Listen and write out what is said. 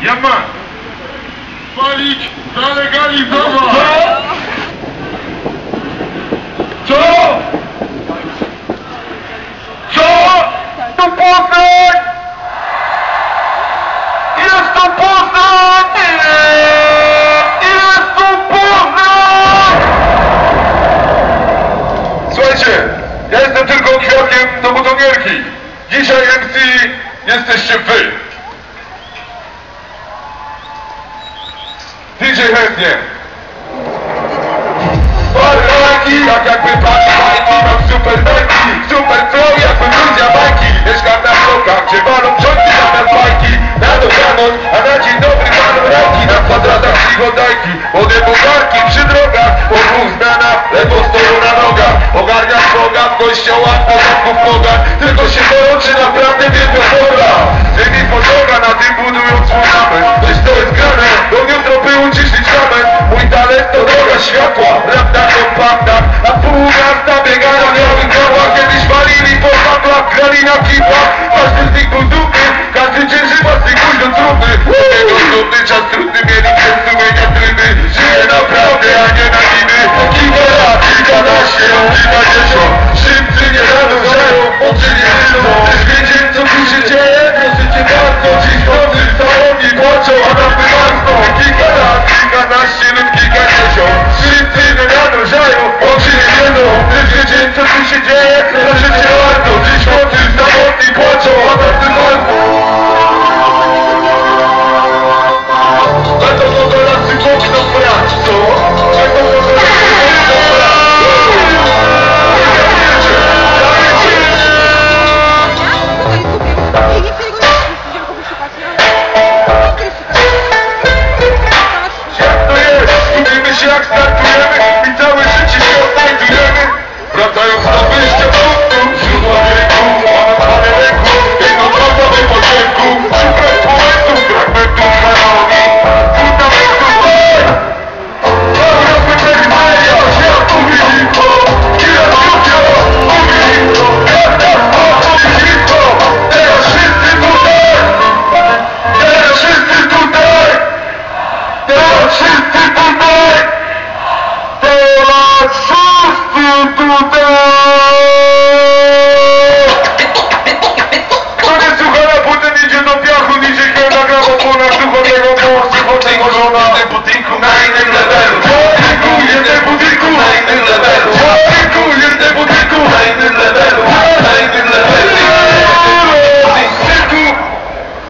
Jaman! Palić, zalegalizować! Co? Co? To Poznań! Jest to Poznań! Jest to Poznań! Słuchajcie, ja jestem tylko kwiatkiem do butonierki. Dzisiaj MC jesteście wy. DJ chętnie. Baraki, tak jakby pani bajki. Mam super bajki, super flow, jakby ludzie bajki. Mieszkam na blokach, gdzie walą rządy zamiast bajki.